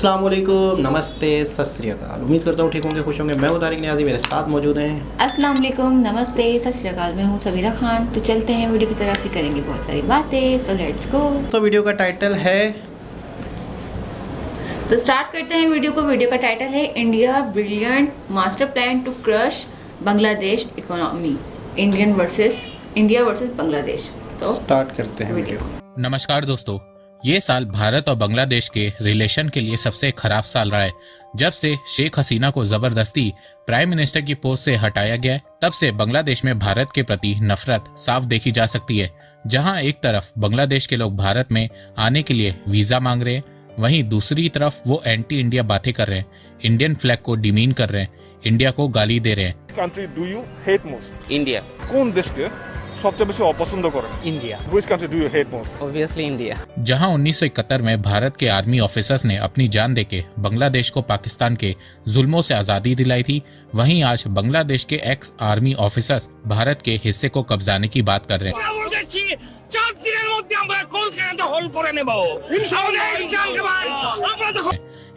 अस्सलाम वालेकुम, नमस्ते, सत श्री अकाल। उम्मीद करता हूँ ठीक होंगे, खुश होंगे। मैं हूँ तारिक नियाज़ी, मेरे साथ मौजूद हैं। अस्सलाम वालेकुम, नमस्ते, सत श्री अकाल। मैं हूँ सबीरा खान। तो चलते हैं वीडियो की तरफ, भी करेंगे बहुत सारी बातें। So let's go. तो वीडियो का टाइटल है, तो स्टार्ट करते हैं वीडियो को। वीडियो का टाइटल है India brilliant master plan to crush Bangladesh economy, India versus Bangladesh. तो स्टार्ट करते हैं वीडियो। नमस्कार दोस्तों, ये साल भारत और बांग्लादेश के रिलेशन के लिए सबसे खराब साल रहा है। जब से शेख हसीना को जबरदस्ती प्राइम मिनिस्टर की पोस्ट से हटाया गया है, तब से बांग्लादेश में भारत के प्रति नफरत साफ देखी जा सकती है। जहां एक तरफ बांग्लादेश के लोग भारत में आने के लिए वीजा मांग रहे हैं, वहीं दूसरी तरफ वो एंटी इंडिया बातें कर रहे हैं, इंडियन फ्लैग को डिमीन कर रहे हैं, इंडिया को गाली दे रहे हैं। country do you hate most? India. কোন দেশকে সবচেয়ে বেশি অপছন্দ করেন? India. Which country do you hate most? Obviously India. जहां 1971 में भारत के आर्मी ऑफिसर्स ने अपनी जान देके बांग्लादेश को पाकिस्तान के जुल्मों से आजादी दिलाई थी, वहीं आज बांग्लादेश के एक्स आर्मी ऑफिसर्स भारत के हिस्से को कब्जाने की बात कर रहे हैं।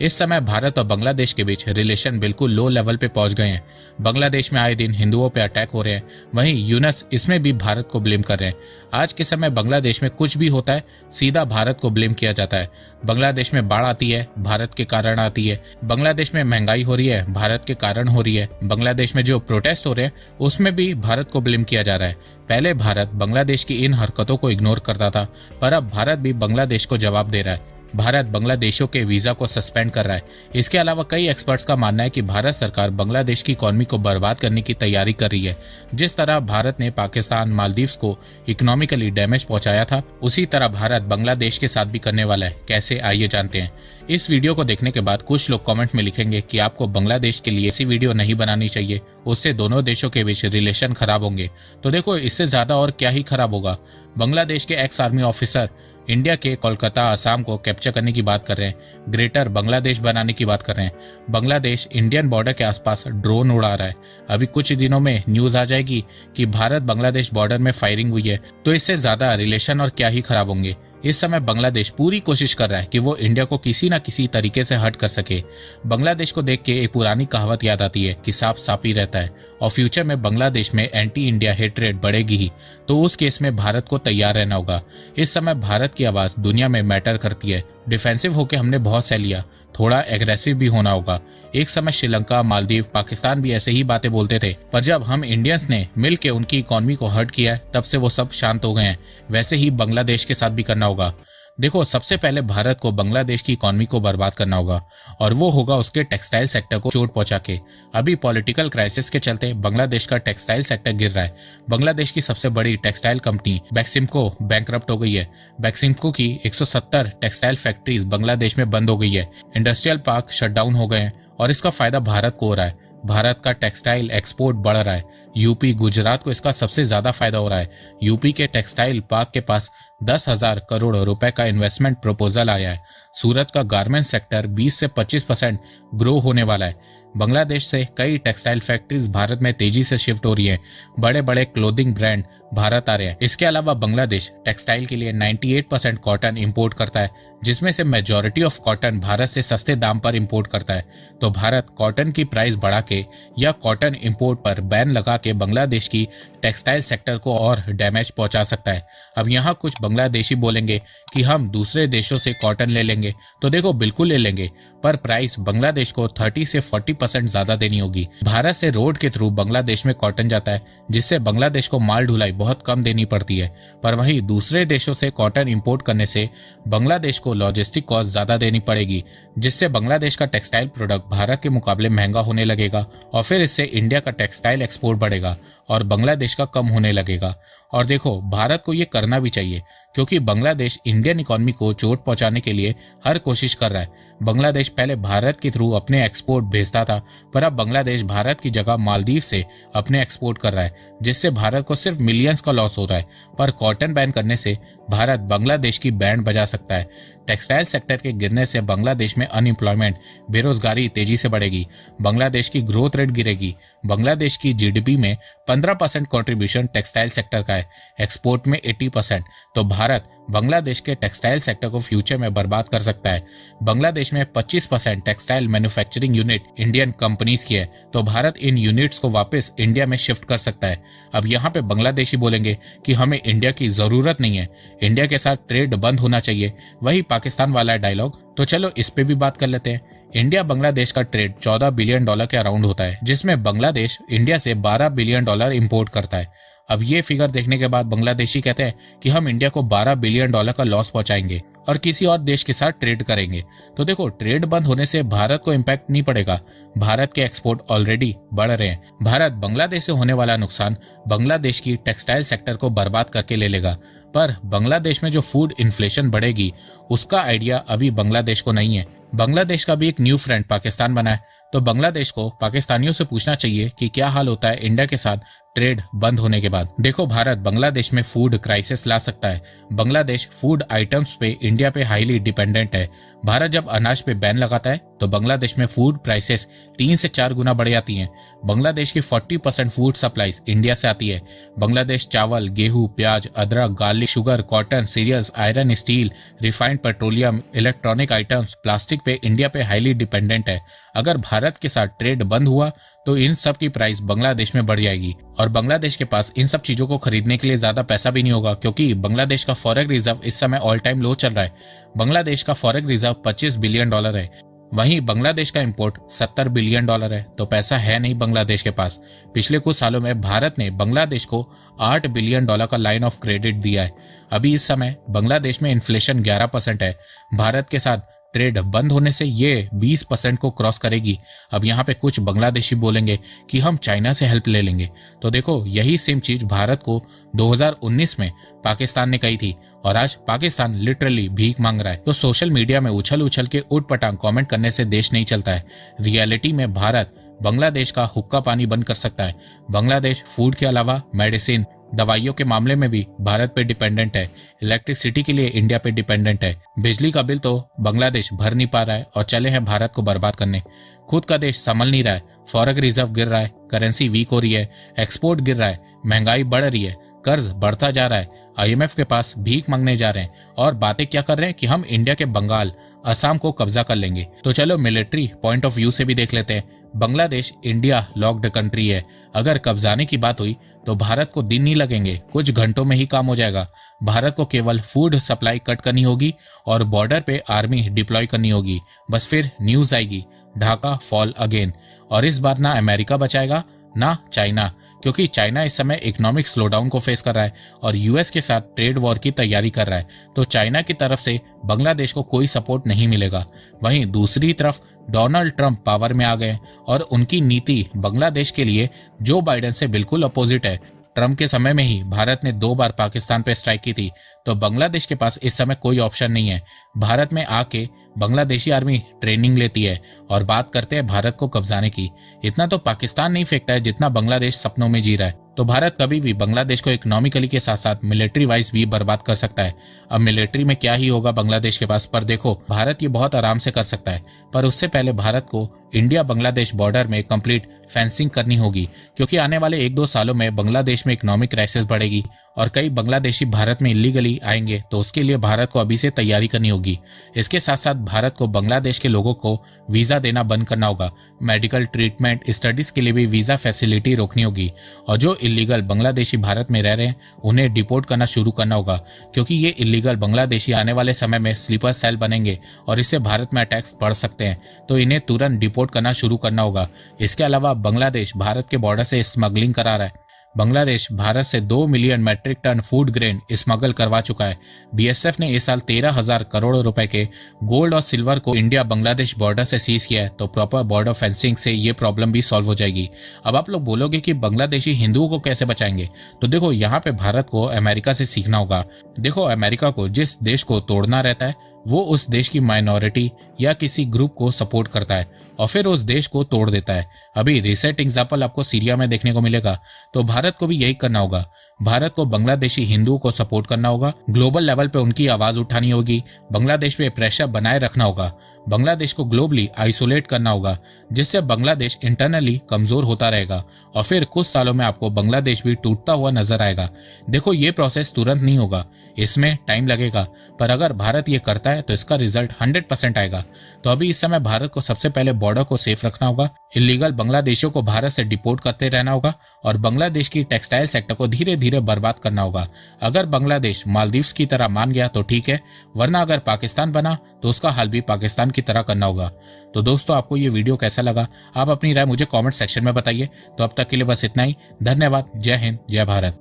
इस समय भारत और बांग्लादेश के बीच रिलेशन बिल्कुल लो लेवल पे पहुंच गए हैं। बांग्लादेश में आए दिन हिंदुओं पे अटैक हो रहे हैं, वहीं यूनस इसमें भी भारत को ब्लेम कर रहे हैं। आज के समय बांग्लादेश में कुछ भी होता है, सीधा भारत को ब्लेम किया जाता है। बांग्लादेश में बाढ़ आती है, भारत के कारण आती है। बांग्लादेश में महंगाई हो रही है, भारत के कारण हो रही है। बांग्लादेश में जो प्रोटेस्ट हो रहे हैं, उसमें भी भारत को ब्लेम किया जा रहा है। पहले भारत बांग्लादेश की इन हरकतों को इग्नोर करता था, पर अब भारत भी बांग्लादेश को जवाब दे रहा है। भारत बांग्लादेशियों के वीजा को सस्पेंड कर रहा है। इसके अलावा कई एक्सपर्ट्स का मानना है कि भारत सरकार बांग्लादेश की इकोनॉमी को बर्बाद करने की तैयारी कर रही है। जिस तरह भारत ने पाकिस्तान, मालदीव्स को इकोनॉमिकली डैमेज पहुंचाया था, उसी तरह भारत बांग्लादेश के साथ भी करने वाला है। कैसे, आइए जानते हैं। इस वीडियो को देखने के बाद कुछ लोग कमेंट में लिखेंगे कि आपको बांग्लादेश के लिए ऐसी वीडियो नहीं बनानी चाहिए, उससे दोनों देशों के बीच रिलेशन खराब होंगे। तो देखो, इससे ज्यादा और क्या ही खराब होगा। बांग्लादेश के एक्स आर्मी ऑफिसर इंडिया के कोलकाता, आसाम को कैप्चर करने की बात कर रहे हैं, ग्रेटर बांग्लादेश बनाने की बात कर रहे हैं। बांग्लादेश इंडियन बॉर्डर के आसपास ड्रोन उड़ा रहा है। अभी कुछ दिनों में न्यूज आ जाएगी कि भारत बांग्लादेश बॉर्डर में फायरिंग हुई है। तो इससे ज्यादा रिलेशन और क्या ही खराब होंगे। इस समय बांग्लादेश पूरी कोशिश कर रहा है कि वो इंडिया को किसी न किसी तरीके से हट कर सके। बांग्लादेश को देख के एक पुरानी कहावत याद आती है कि सांप सांप ही रहता है, और फ्यूचर में बांग्लादेश में एंटी इंडिया हेटरेट बढ़ेगी ही, तो उस केस में भारत को तैयार रहना होगा। इस समय भारत की आवाज दुनिया में मैटर करती है। डिफेंसिव होके हमने बहुत सह लिया, थोड़ा एग्रेसिव भी होना होगा। एक समय श्रीलंका, मालदीव, पाकिस्तान भी ऐसे ही बातें बोलते थे, पर जब हम इंडियंस ने मिल के उनकी इकोनॉमी को हर्ट किया है, तब से वो सब शांत हो गए हैं। वैसे ही बांग्लादेश के साथ भी करना होगा। देखो, सबसे पहले भारत को बांग्लादेश की इकोनॉमी को बर्बाद करना होगा, और वो होगा उसके टेक्सटाइल सेक्टर को चोट पहुंचा के। अभी पॉलिटिकल क्राइसिस के चलते बांग्लादेश का टेक्सटाइल सेक्टर गिर रहा है। बांग्लादेश की सबसे बड़ी टेक्सटाइल कंपनी बेक्सिम्को बैंकरप्ट हो गई है। बेक्सिम्को की 170 टेक्सटाइल फैक्ट्रीज बांग्लादेश में बंद हो गई है। इंडस्ट्रियल पार्क शटडाउन हो गए हैं, और इसका फायदा भारत को हो रहा है। भारत का टेक्सटाइल एक्सपोर्ट बढ़ रहा है। यूपी, गुजरात को इसका सबसे ज्यादा फायदा हो रहा है। यूपी के टेक्सटाइल पार्क के पास 10,000 करोड़ रुपए का इन्वेस्टमेंट प्रपोजल आया है। सूरत का गारमेंट सेक्टर 20 से 25% ग्रो होने वाला है। बांग्लादेश से कई टेक्सटाइल फैक्ट्रीज भारत में तेजी से शिफ्ट हो रही हैं। बड़े बड़े क्लोथिंग ब्रांड भारत आ रहे हैं। इसके अलावा बांग्लादेश टेक्सटाइल के लिए 98% कॉटन इंपोर्ट करता है, जिसमें से मेजॉरिटी ऑफ कॉटन भारत से सस्ते दाम पर इंपोर्ट करता है। तो भारत कॉटन की प्राइस बढ़ा के या कॉटन इंपोर्ट पर बैन लगा के बांग्लादेश की टेक्सटाइल सेक्टर को और डैमेज पहुंचा सकता है। अब यहाँ कुछ बांग्लादेशी बोलेंगे कि हम दूसरे देशों से कॉटन ले लेंगे, तो देखो, बिल्कुल ले लेंगे, पर प्राइस बांग्लादेश को 30 से 40% ज्यादा देनी होगी। भारत से रोड के थ्रू बांग्लादेश में कॉटन जाता है, जिससे बांग्लादेश को माल ढुलाई बहुत कम देनी पड़ती है। पर वहीं दूसरे देशों से कॉटन इंपोर्ट करने से बांग्लादेश को लॉजिस्टिक कॉस्ट ज्यादा देनी पड़ेगी, जिससे बांग्लादेश का टेक्सटाइल प्रोडक्ट भारत के मुकाबले महंगा होने लगेगा, और फिर इससे इंडिया का टेक्सटाइल एक्सपोर्ट बढ़ेगा और बांग्लादेश का कम होने लगेगा। और देखो, भारत को ये करना भी चाहिए, क्योंकि बांग्लादेश इंडियन इकोनॉमी को चोट पहुंचाने के लिए हर कोशिश कर रहा है। बांग्लादेश पहले भारत के थ्रू अपने एक्सपोर्ट भेजता था, पर अब बांग्लादेश भारत की जगह मालदीव से अपने एक्सपोर्ट कर रहा है, जिससे भारत को सिर्फ मिलियंस का लॉस हो रहा है। पर कॉटन बैन करने से भारत बांग्लादेश की बैंड बजा सकता है। टेक्सटाइल सेक्टर के गिरने से बांग्लादेश में अनएम्प्लॉयमेंट, बेरोजगारी तेजी से बढ़ेगी। बांग्लादेश की ग्रोथ रेट गिरेगी। बांग्लादेश की जीडीपी में 15% कंट्रीब्यूशन टेक्सटाइल सेक्टर का है, एक्सपोर्ट में 80%। तो भारत बांग्लादेश के टेक्सटाइल सेक्टर को फ्यूचर में बर्बाद कर सकता है। बांग्लादेश में 25% textile manufacturing unit Indian companies की है, तो भारत इन यूनिट्स को वापस इंडिया में शिफ्ट कर सकता है। अब यहाँ पे बांग्लादेशी बोलेंगे कि हमें इंडिया की जरूरत नहीं है, इंडिया के साथ ट्रेड बंद होना चाहिए, वही पाकिस्तान वाला डायलॉग। तो चलो इस पे भी बात कर लेते हैं। इंडिया बांग्लादेश का ट्रेड $14 बिलियन के अराउंड होता है, जिसमें बांग्लादेश इंडिया से $12 बिलियन इंपोर्ट करता है। अब ये फिगर देखने के बाद बांग्लादेशी कहते हैं कि हम इंडिया को $12 बिलियन का लॉस पहुंचाएंगे और किसी और देश के साथ ट्रेड करेंगे। तो देखो, ट्रेड बंद होने से भारत को इम्पैक्ट नहीं पड़ेगा, भारत के एक्सपोर्ट ऑलरेडी बढ़ रहे हैं। भारत बांग्लादेश से होने वाला नुकसान बांग्लादेश की टेक्सटाइल सेक्टर को बर्बाद करके ले लेगा, पर बांग्लादेश में जो फूड इन्फ्लेशन बढ़ेगी उसका आइडिया अभी बांग्लादेश को नहीं है। बांग्लादेश का भी एक न्यू फ्रेंड पाकिस्तान बना है, तो बांग्लादेश को पाकिस्तानियों से पूछना चाहिए कि क्या हाल होता है इंडिया के साथ ट्रेड बंद होने के बाद। देखो, भारत बांग्लादेश में फूड क्राइसिस ला सकता है। बांग्लादेश फूड आइटम्स पे इंडिया पे हाईली डिपेंडेंट है। भारत जब अनाज पे बैन लगाता है तो बांग्लादेश में फूड प्राइसेस 3 से 4 गुना बढ़ जाती हैं। बांग्लादेश की 40% फूड सप्लाईज इंडिया से आती है। बांग्लादेश चावल, गेहूं, प्याज, अदरक, garlic, sugar, cotton, cereals, iron, steel, refined petroleum, electronic items, plastic पे इंडिया पे हाईली डिपेंडेंट है। अगर भारत के साथ ट्रेड बंद हुआ तो इन सब की प्राइस बांग्लादेश में बढ़ जाएगी और बांग्लादेश के पास इन सब चीजों को खरीदने के लिए ज्यादा पैसा भी नहीं होगा, क्योंकि बांग्लादेश का फॉरेक्स रिजर्व इस समय ऑल टाइम लो चल रहा है। बांग्लादेश का फॉरेक्स रिजर्व $25 बिलियन है, वहीं बांग्लादेश का इंपोर्ट $70 बिलियन है, तो पैसा है नहीं बांग्लादेश के पास। पिछले कुछ सालों में भारत ने बांग्लादेश को $8 बिलियन का लाइन ऑफ क्रेडिट दिया है। अभी इस समय बांग्लादेश में इन्फ्लेशन 11% है। भारत के साथ ट्रेड बंद होने से ये 20% को क्रॉस करेगी। अब यहाँ पे कुछ बांग्लादेशी बोलेंगे कि हम चाइना से हेल्प ले लेंगे, तो देखो यही सेम चीज भारत को 2019 में पाकिस्तान ने कही थी और आज पाकिस्तान लिटरली भीख मांग रहा है। तो सोशल मीडिया में उछल उछल के उठ पटांग कॉमेंट करने से देश नहीं चलता है। रियलिटी में भारत बांग्लादेश का हुक्का पानी बंद कर सकता है। बांग्लादेश फूड के अलावा मेडिसिन, दवाइयों के मामले में भी भारत पे डिपेंडेंट है। इलेक्ट्रिसिटी के लिए इंडिया पे डिपेंडेंट है। बिजली का बिल तो बांग्लादेश भर नहीं पा रहा है और चले हैं भारत को बर्बाद करने। खुद का देश संभल नहीं रहा है, फॉरेक्स रिजर्व गिर रहा है, करेंसी वीक हो रही है, एक्सपोर्ट गिर रहा है, महंगाई बढ़ रही है, कर्ज बढ़ता जा रहा है, IMF के पास भीख मांगने जा रहे हैं और बातें क्या कर रहे हैं कि हम इंडिया के बंगाल, असम को कब्जा कर लेंगे। तो चलो मिलिट्री पॉइंट ऑफ व्यू से भी देख लेते हैं। बांग्लादेश इंडिया लॉक्ड कंट्री है। अगर कब्जाने की बात हुई तो भारत को दिन नहीं लगेंगे, कुछ घंटों में ही काम हो जाएगा। भारत को केवल फूड सप्लाई कट करनी होगी और बॉर्डर पे आर्मी डिप्लॉय करनी होगी। बस फिर न्यूज आएगी, ढाका फॉल अगेन। और इस बार ना अमेरिका बचाएगा ना चाइना, क्योंकि चाइना इस समय इकोनॉमिक स्लोडाउन को फेस कर रहा है और यूएस के साथ ट्रेड वॉर की तैयारी कर रहा है। तो चाइना की तरफ से बांग्लादेश को कोई सपोर्ट नहीं मिलेगा। वहीं दूसरी तरफ डोनाल्ड ट्रंप पावर में आ गए और उनकी नीति बांग्लादेश के लिए जो बाइडेन से बिल्कुल अपोजिट है। ट्रंप के समय में ही भारत ने 2 बार पाकिस्तान पे स्ट्राइक की थी, तो बांग्लादेश के पास इस समय कोई ऑप्शन नहीं है। भारत में आके बांग्लादेशी आर्मी ट्रेनिंग लेती है और बात करते हैं भारत को कब्जाने की। इतना तो पाकिस्तान नहीं फेंकता है जितना बांग्लादेश सपनों में जी रहा है। तो भारत कभी भी बांग्लादेश को इकोनॉमिकली के साथ साथ मिलिट्री वाइज भी बर्बाद कर सकता है। अब मिलिट्री में क्या ही होगा बांग्लादेश के पास, पर देखो भारत ये बहुत आराम से कर सकता है, पर उससे पहले भारत को इंडिया बांग्लादेश बॉर्डर में कंप्लीट फेंसिंग करनी होगी, क्योंकि आने वाले 1-2 सालों में बांग्लादेश में इकोनॉमिक क्राइसिस बढ़ेगी और कई बांग्लादेशी भारत में इलीगली आएंगे, तो उसके लिए भारत को अभी से तैयारी करनी होगी। इसके साथ साथ भारत को बांग्लादेश के लोगों को वीजा देना बंद करना होगा। मेडिकल ट्रीटमेंट, स्टडीज के लिए भी वीजा फैसिलिटी रोकनी होगी और जो इलीगल बांग्लादेशी भारत में रह रहे हैं उन्हें डिपोर्ट करना शुरू करना होगा, क्योंकि ये इलीगल बांग्लादेशी आने वाले समय में स्लीपर सेल बनेंगे और इससे भारत में अटैक्स बढ़ सकते हैं, तो इन्हें तुरंत डिपोर्ट करना शुरू करना होगा। इसके अलावा बांग्लादेश भारत के बॉर्डर से स्मगलिंग करा रहा है। बांग्लादेश भारत से 2 million metric ton food grain smuggle करवा चुका है। BSF ने इस साल 13,000 करोड़ रुपए के गोल्ड और सिल्वर को इंडिया बांग्लादेश बॉर्डर से सीज किया है, तो प्रॉपर बॉर्डर फेंसिंग से ये प्रॉब्लम भी सॉल्व हो जाएगी। अब आप लोग बोलोगे कि बांग्लादेशी हिंदुओं को कैसे बचाएंगे, तो देखो यहाँ पे भारत को अमेरिका से सीखना होगा। देखो अमेरिका को जिस देश को तोड़ना रहता है वो उस देश की माइनॉरिटी या किसी ग्रुप को सपोर्ट करता है और फिर उस देश को तोड़ देता है। अभी रिसेंट एग्जाम्पल आपको सीरिया में देखने को मिलेगा। तो भारत को भी यही करना होगा। भारत को बांग्लादेशी हिंदुओं को सपोर्ट करना होगा, ग्लोबल लेवल पे उनकी आवाज उठानी होगी, बांग्लादेश पे प्रेशर बनाए रखना होगा, बांग्लादेश को ग्लोबली आइसोलेट करना होगा, जिससे बांग्लादेश इंटरनली कमजोर होता रहेगा और फिर कुछ सालों में आपको बांग्लादेश भी टूटता हुआ नजर आएगा। देखो, ये प्रोसेस तुरंत नहीं होगा, इसमें टाइम लगेगा, पर अगर भारत ये करता है तो इसका रिजल्ट 100% आएगा। तो अभी इस समय भारत को सबसे पहले बॉर्डर को सेफ रखना होगा, इलीगल बांग्लादेशियों को भारत से डिपोर्ट करते रहना होगा और बांग्लादेश की टेक्सटाइल सेक्टर को धीरे धीरे बर्बाद करना होगा। अगर बांग्लादेश मालदीव्स की तरह मान गया तो ठीक है, वरना अगर पाकिस्तान बना तो उसका हाल भी पाकिस्तान की तरह करना होगा। तो दोस्तों, आपको ये वीडियो कैसा लगा? आप अपनी राय मुझे कमेंट सेक्शन में बताइए। तो अब तक के लिए बस इतना ही। धन्यवाद। जय हिंद, जय भारत।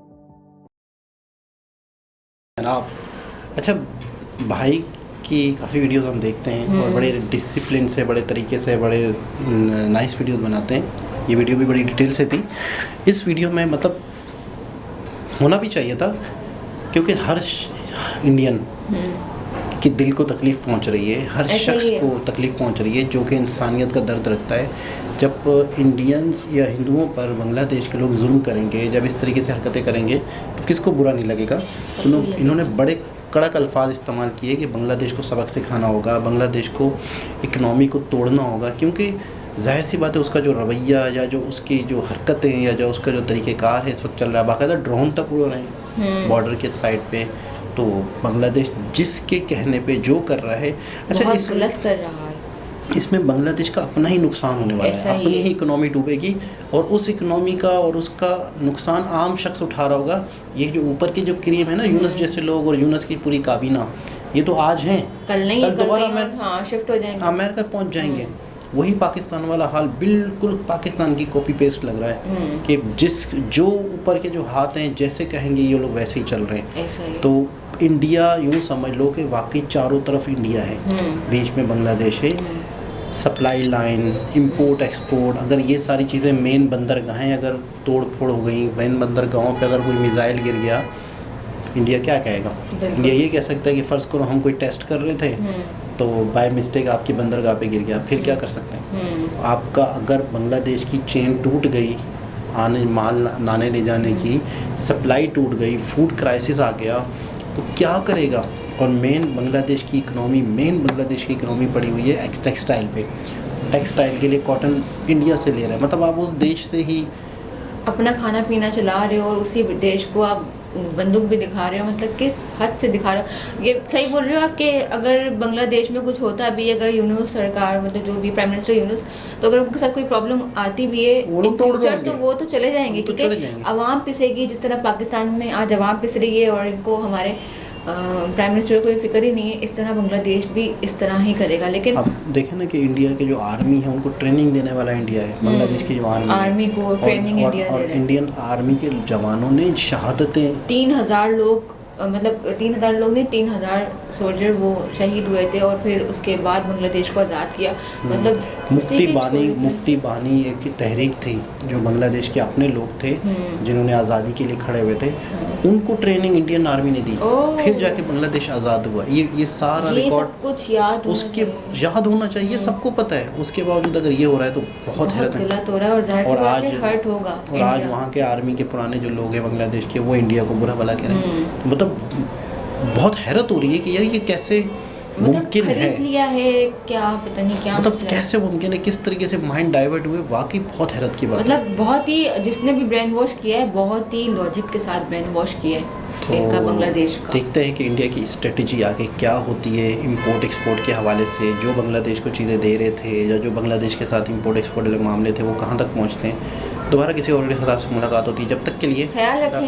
आप अच्छा, भाई की काफ़ी वीडियोस हम देखते हैं और बड़े डिसिप्लिन से, बड़े तरीके से, बड़े नाइस वीडियोस बनाते हैं। ये वीडियो भी बड़ी डिटेल से थी। इस वीडियो में मतलब होना भी चाहिए था, क्योंकि हर इंडियन कि दिल को तकलीफ़ पहुंच रही है, हर शख्स को तकलीफ़ पहुंच रही है जो कि इंसानियत का दर्द रखता है। जब इंडियंस या हिंदुओं पर बांग्लादेश के लोग जुल्म करेंगे, जब इस तरीके से हरकतें करेंगे तो किसको बुरा नहीं लगेगा। तो इन्होंने बड़े कड़क अल्फाज इस्तेमाल किए कि बांग्लादेश को सबक सिखाना होगा, बांग्लादेश को इकनॉमी को तोड़ना होगा, क्योंकि जाहिर सी बात है उसका जो रवैया या जो उसकी जो हरकतें या जो उसका जो तरीक़ेकार है इस वक्त चल रहा है, बाकायदा ड्रोन तक उड़ रहे हैं बॉर्डर के साइड पे। तो बांग्लादेश जिसके कहने पे जो कर रहा है, अच्छा बहुत गलत कर रहा है। इसमें बांग्लादेश का अपना ही नुकसान होने वाला है, अपनी ही इकोनॉमी डूबेगी और उस इकोनॉमी का और उसका नुकसान आम शख्स उठा रहा होगा। ये जो ऊपर की जो क्रीम है ना, यूनस जैसे लोग और यूनस की पूरी काबीना, ये तो आज हैं, कल दोबारा शिफ्ट हो जाएंगे, अमेरिका पहुंच जाएंगे। वही पाकिस्तान वाला हाल, बिल्कुल पाकिस्तान की कॉपी पेस्ट लग रहा है कि जो ऊपर के जो हाथ हैं जैसे कहेंगे ये लोग वैसे ही चल रहे हैं। तो इंडिया यूँ समझ लो कि वाकई चारों तरफ इंडिया है, बीच में बांग्लादेश है, सप्लाई लाइन, इंपोर्ट एक्सपोर्ट, अगर ये सारी चीज़ें मेन बंदरगाहें अगर तोड़ फोड़ हो गई, मेन बंदरगाहों पे अगर कोई मिसाइल गिर गया, इंडिया क्या कहेगा? इंडिया ये कह सकता है कि फ़र्ज़ करो हम कोई टेस्ट कर रहे थे तो बाय मिस्टेक आपकी बंदरगाह पे गिर गया, फिर क्या कर सकते हैं? आपका अगर बांग्लादेश की चेन टूट गई, माल लाने ले जाने की सप्लाई टूट गई, फूड क्राइसिस आ गया, तो क्या करेगा? और मेन बांग्लादेश की इकनॉमी पड़ी हुई है टेक्सटाइल पे। टेक्सटाइल के लिए कॉटन इंडिया से ले रहे हैं, मतलब आप उस देश से ही अपना खाना पीना चला रहे हो और उसी देश को आप बंदूक भी दिखा रहे हो। मतलब किस हद से दिखा रहे हो? ये सही बोल रहे हो आप कि अगर बांग्लादेश में कुछ होता भी, अगर यूनुस सरकार, मतलब जो भी प्राइम मिनिस्टर यूनुस, तो अगर उनके साथ कोई प्रॉब्लम आती भी है इन फ्यूचर तो वो तो चले जाएंगे, क्योंकि आवाम पिसेगी। जिस तरह पाकिस्तान में आज आवाम पिस रही है और इनको हमारे प्राइम मिनिस्टर को कोई फिक्र ही नहीं है, इस तरह बांग्लादेश भी इस तरह ही करेगा। लेकिन अब देखें ना कि इंडिया के जो आर्मी है उनको ट्रेनिंग देने वाला इंडिया है, बांग्लादेश की जो आर्मी को ट्रेनिंग इंडिया दे रहा है। इंडियन आर्मी के जवानों ने शहादतें 3000 लोग, मतलब 3000 लोग नहीं, 3000 सोल्जर वो शहीद हुए थे और फिर उसके बाद बांग्लादेश को आज़ाद किया। मतलब मुक्ति बानी एक तहरीक थी जो बांग्लादेश के अपने लोग थे जिन्होंने आज़ादी के लिए खड़े हुए थे, उनको ट्रेनिंग इंडियन आर्मी ने दी, फिर जाके बांग्लादेश आज़ाद हुआ। ये सारा रिकॉर्ड कुछ याद होना चाहिए, सबको पता है। उसके बावजूद अगर ये हो रहा है तो बहुत गलत हो रहा है और जाहिर सी बात है हर्ट होगा। और आज वहाँ के आर्मी के पुराने जो लोग हैं बांग्लादेश के, वो इंडिया को बुरा भला कह रहे हैं। मतलब बहुत हैरत हो रही है कि यार ये कैसे मुमकिन है, लिया है क्या, पता नहीं क्या, मतलब कैसे मुमकिन है, किस तरीके से माइंड डाइवर्ट हुए। वाकई बहुत हैरत की बात है। मतलब बहुत ही, जिसने भी ब्रेन वॉश किया है बहुत ही लॉजिक के साथ ब्रेन वॉश किया है इनका बांग्लादेश का। देखते हैं कि इंडिया की स्ट्रेटजी आगे क्या होती है इंपोर्ट एक्सपोर्ट के हवाले से। जो बांग्लादेश को चीज़ें दे रहे थे या जो बांग्लादेश के साथ इंपोर्ट एक्सपोर्ट वाले मामले थे वो कहाँ तक पहुँचते हैं। दोबारा किसी और के साथ आपसे मुलाकात होती है, जब तक के लिए ख्याल रखें।